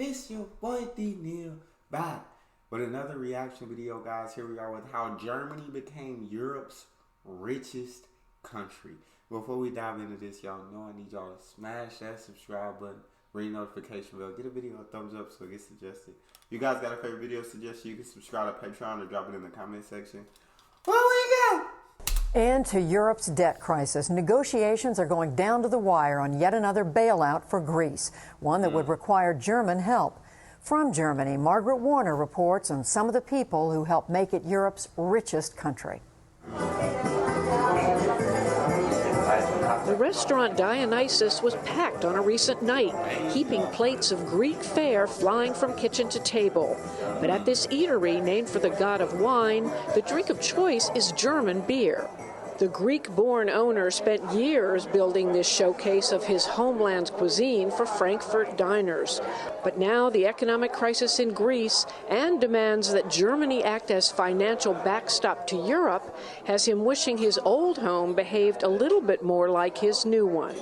It's your boy Neal back with another reaction video, guys. Here we are with how Germany became Europe's richest country. Before we dive into this, y'all know I need y'all to smash that subscribe button, ring notification bell, get a video a thumbs up so it gets suggested. You guys got a favorite video suggestion, you can subscribe to Patreon or drop it in the comment section. Where we go? And to Europe's debt crisis. Negotiations are going down to the wire on yet another bailout for Greece, one that would require German help. From Germany, Margaret Warner reports on some of the people who helped make it Europe's richest country. The restaurant Dionysus was packed on a recent night, heaping plates of Greek fare flying from kitchen to table. But at this eatery, named for the god of wine, the drink of choice is German beer. The Greek-born owner spent years building this showcase of his homeland's cuisine for Frankfurt diners. But now the economic crisis in Greece and demands that Germany act as financial backstop to Europe has him wishing his old home behaved a little bit more like his new one.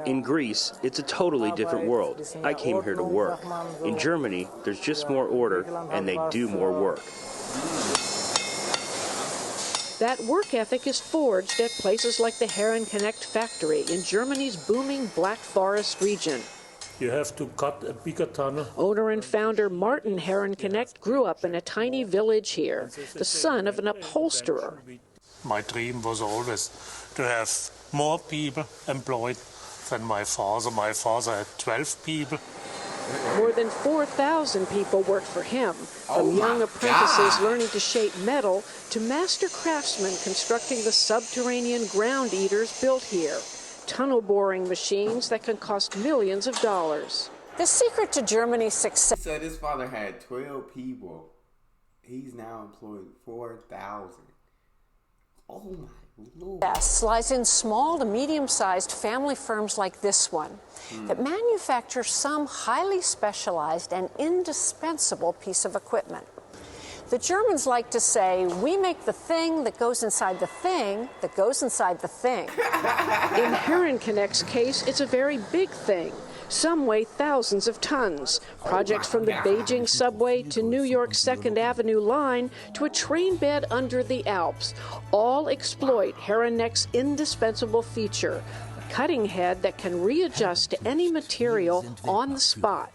In Greece, it's a totally different world. I came here to work. In Germany, there's just more order, and they do more work. That work ethic is forged at places like the Herrenknecht factory in Germany's booming Black Forest region. You have to cut a bigger tunnel. Owner and founder Martin Herrenknecht grew up in a tiny village here, the son of an upholsterer. My dream was always to have more people employed than my father. My father had 12 people. More than 4,000 people worked for him, from young apprentices learning to shape metal to master craftsmen constructing the subterranean ground eaters built here, tunnel boring machines that can cost millions of dollars. The secret to Germany's success. He said his father had 12 people. He's now employed 4,000. Oh my Lord. Yes, lies in small to medium-sized family firms like this one that manufacture some highly specialized and indispensable piece of equipment. The Germans like to say, we make the thing that goes inside the thing that goes inside the thing. In Herrenknecht's case, it's a very big thing. Some weigh thousands of tons. Projects from the Beijing subway to New York's 2nd Avenue line to a train bed under the Alps all exploit Herrenknecht's indispensable feature, a cutting head that can readjust to any material on the spot.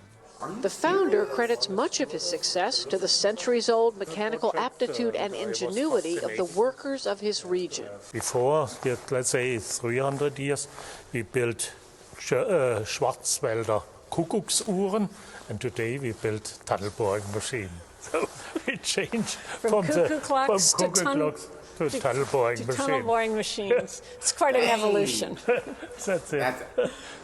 The founder credits much of his success to the centuries-old mechanical aptitude and ingenuity of the workers of his region. Before, let's say 300 years, we built Schwarzwälder Kuckucksuhren, and today we build tunnel boring machines. So we change from cuckoo clocks to tunnel boring machines. It's quite an evolution. That's it.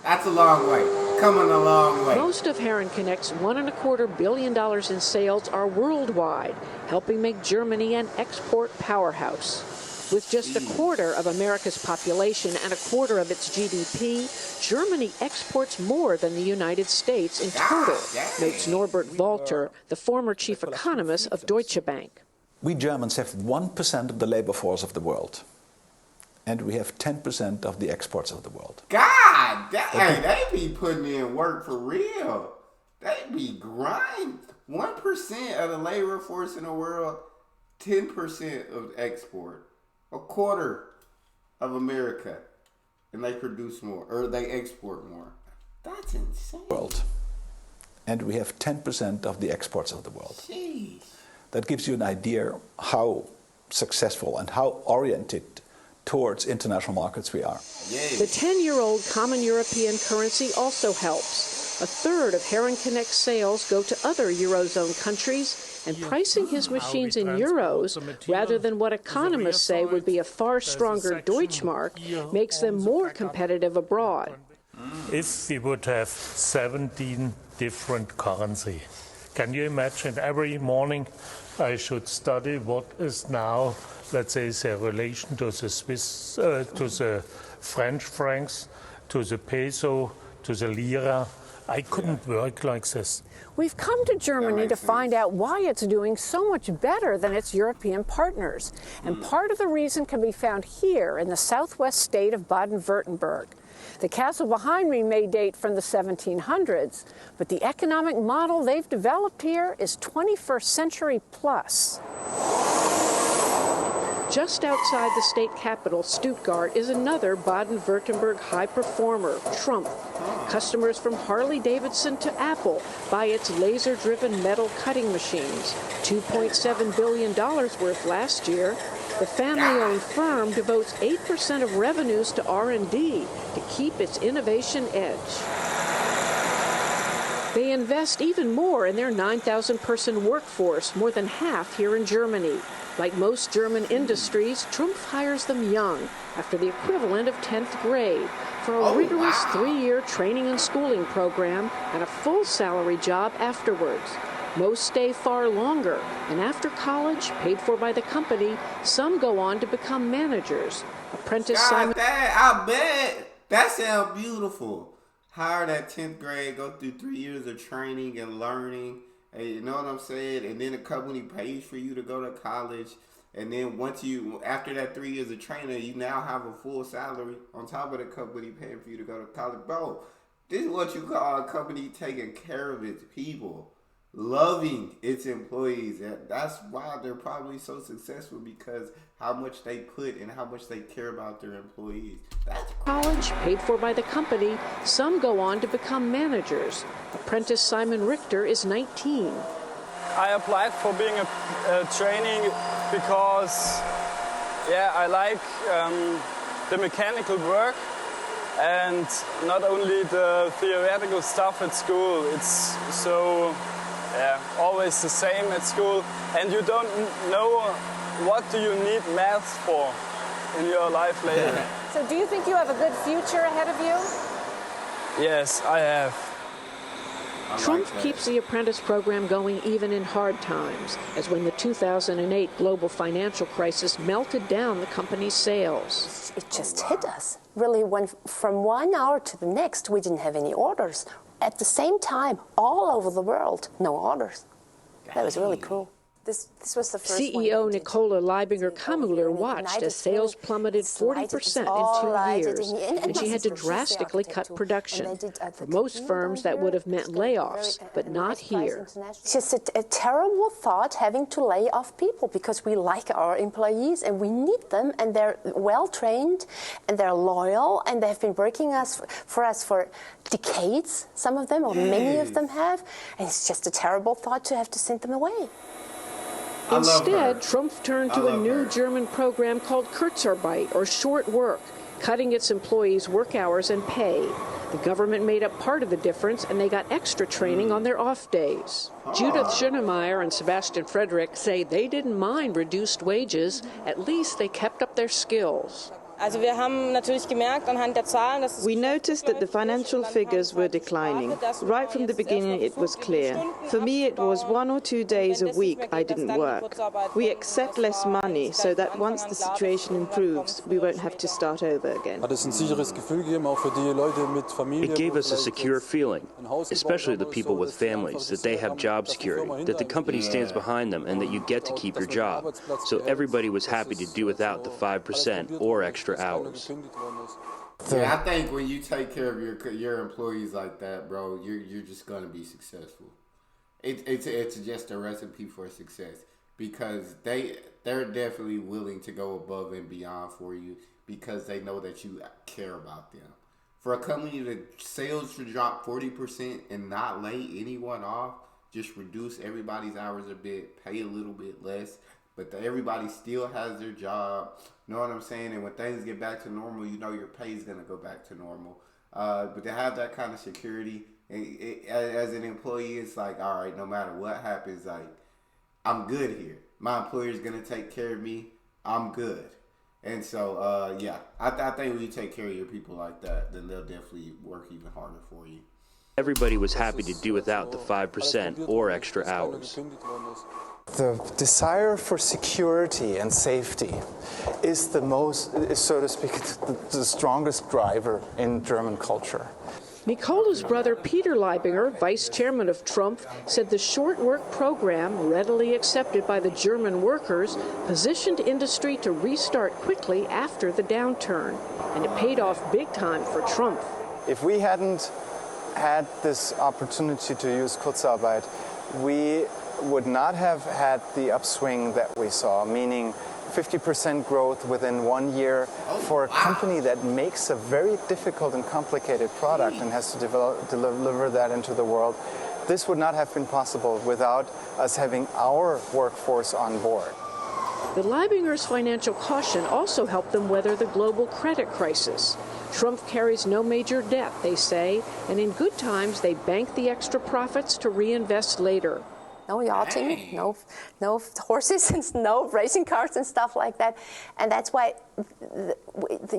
That's a long way. Coming a long way. Most of Herrenknecht's $1.25 billion in sales are worldwide, helping make Germany an export powerhouse. With just a quarter of America's population and a quarter of its GDP, Germany exports more than the United States in total, notes Norbert Walter, the former chief economist of Deutsche Bank. We Germans have 1% of the labor force of the world, and we have 10% of the exports of the world. God, they be putting in work for real. They be grinding. 1% of the labor force in the world, 10% of export. A quarter of America, and they produce more, or they export more. That's insane. World. And we have 10% of the exports of the world. Jeez. That gives you an idea how successful and how oriented towards international markets we are. Yay. The 10-year-old common European currency also helps. A third of Herrenknecht's sales go to other Eurozone countries, and pricing his machines in euros, rather than what economists say would be a far stronger Deutschmark, makes them more competitive abroad. If we would have 17 different currency, can you imagine every morning I should study what is now, let's say, the relation to the Swiss, to the French francs, to the peso, to the lira. I couldn't work like this. We've come to Germany to find out why it's doing so much better than its European partners. And part of the reason can be found here in the southwest state of Baden-Württemberg. The castle behind me may date from the 1700s, but the economic model they've developed here is 21st century plus. Just outside the state capital, Stuttgart, is another Baden-Württemberg high performer, Trump. Customers from Harley-Davidson to Apple buy its laser-driven metal cutting machines, $2.7 billion worth last year. The family-owned firm devotes 8% of revenues to R&D to keep its innovation edge. They invest even more in their 9,000-person workforce, more than half here in Germany. Like most German industries, Trumpf hires them young, after the equivalent of 10th grade, for a rigorous 3-year training and schooling program and a full salary job afterwards. Most stay far longer, and after college, paid for by the company, some go on to become managers. Apprentice Simon... I bet. That sounds beautiful. Hire that 10th grade, go through 3 years of training and learning. Hey, you know what I'm saying? And then a company pays for you to go to college. And then after that 3 years of training, you now have a full salary on top of the company paying for you to go to college. Bro, this is what you call a company taking care of its people, loving its employees. And that's why they're probably so successful, because how much they put and how much they care about their employees. That's college, paid for by the company. Some go on to become managers. Apprentice Simon Richter is 19. I applied for being a trainee because, I like the mechanical work and not only the theoretical stuff at school. It's so always the same at school, and you don't know what do you need maths for in your life later. So do you think you have a good future ahead of you? Yes, I have. Trump keeps the apprentice program going even in hard times, as when the 2008 global financial crisis melted down the company's sales. It just hit us. Really, from 1 hour to the next, we didn't have any orders. At the same time, all over the world, no orders. That was really cool. This was the first CEO Nicola Leibinger-Kamuller watched as sales plummeted 40% in 2 years, and she had to drastically cut production. For most firms, that would have meant layoffs, but not here. It's just a terrible thought, having to lay off people, because we like our employees and we need them, and they're well-trained and they're loyal, and they've been working for us for decades, some of them, or many of them have, and it's just a terrible thought to have to send them away. Instead, Trump turned to a new German program called Kurzarbeit, or short work, cutting its employees' work hours and pay. The government made up part of the difference, and they got extra training on their off days. Judith Schönemeyer and Sebastian Frederick say they didn't mind reduced wages. At least they kept up their skills. We noticed that the financial figures were declining. Right from the beginning, it was clear. For me, it was 1 or 2 days a week I didn't work. We accept less money so that once the situation improves, we won't have to start over again. It gave us a secure feeling, especially the people with families, that they have job security, that the company stands behind them, and that you get to keep your job. So everybody was happy to do without the 5% or extra hours. Yeah, I think when you take care of your employees like that, bro, you're just gonna be successful. It's just a recipe for success, because they're definitely willing to go above and beyond for you, because they know that you care about them. For a company that sales to drop 40% and not lay anyone off, just reduce everybody's hours a bit, pay a little bit less, but everybody still has their job. You know what I'm saying? And when things get back to normal, you know your pay is going to go back to normal. But to have that kind of security, as an employee, it's like, all right, no matter what happens, like, I'm good here. My employer's going to take care of me. I'm good. And so, I think when you take care of your people like that, then they'll definitely work even harder for you. Everybody was happy to do without the 5% or extra hours. The desire for security and safety is so to speak, the strongest driver in German culture. Mikola's brother Peter Leibinger, vice chairman of Trump, said the short work program, readily accepted by the German workers, positioned industry to restart quickly after the downturn. And it paid off big time for Trump. If we hadn't had this opportunity to use Kurzarbeit, we would not have had the upswing that we saw, meaning 50% growth within 1 year for a company that makes a very difficult and complicated product and has to deliver that into the world. This would not have been possible without us having our workforce on board. The Leibingers' financial caution also helped them weather the global credit crisis. Trump carries no major debt, they say, and in good times they bank the extra profits to reinvest later. No yachting, no horses, and no racing cars and stuff like that. And that's why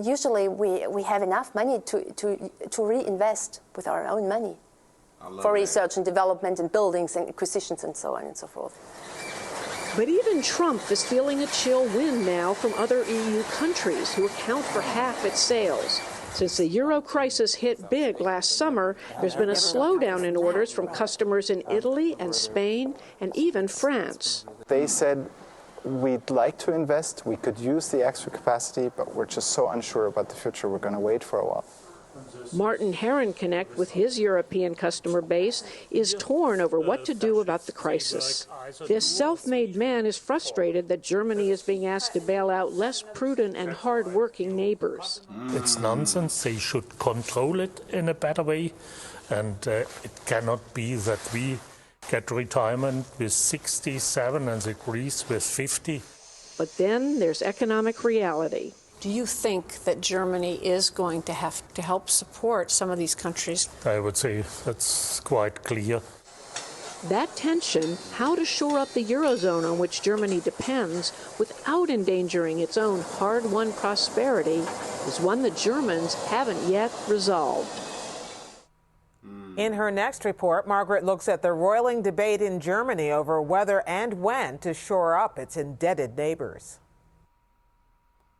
usually we have enough money to reinvest with our own money for research and development and buildings and acquisitions and so on and so forth. But even Trump is feeling a chill wind now from other EU countries who account for half its sales. Since the euro crisis hit big last summer, there's been a slowdown in orders from customers in Italy and Spain and even France. They said, we'd like to invest, we could use the extra capacity, but we're just so unsure about the future, we're going to wait for a while. Martin Herrenknecht, with his European customer base, is torn over what to do about the crisis. This self-made man is frustrated that Germany is being asked to bail out less prudent and hard-working neighbors. It's nonsense. They should control it in a better way. And it cannot be that we get retirement with 67 and the Greece with 50. But then there's economic reality. Do you think that Germany is going to have to help support some of these countries? I would say that's quite clear. That tension, how to shore up the Eurozone on which Germany depends without endangering its own hard-won prosperity, is one the Germans haven't yet resolved. In her next report, Margaret looks at the roiling debate in Germany over whether and when to shore up its indebted neighbors.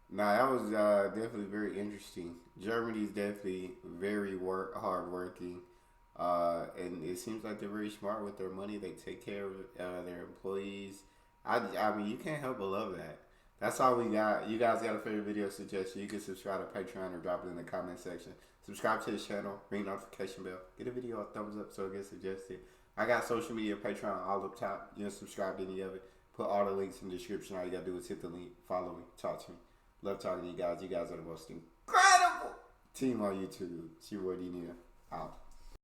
Nah, that was definitely very interesting. Germany's definitely very hardworking, and it seems like they're very smart with their money. They take care of their employees. I mean, you can't help but love that. That's all we got. You guys got a favorite video suggestion? You can subscribe to Patreon or drop it in the comment section. Subscribe to the channel, ring notification bell, get a video a thumbs up so it gets suggested. I got social media, Patreon all up top. You can subscribe to any of it. Put all the links in the description. All you gotta do is hit the link, follow me, talk to me. Love talking to you guys. You guys are the most incredible team on YouTube. It's your boy Neal. Out.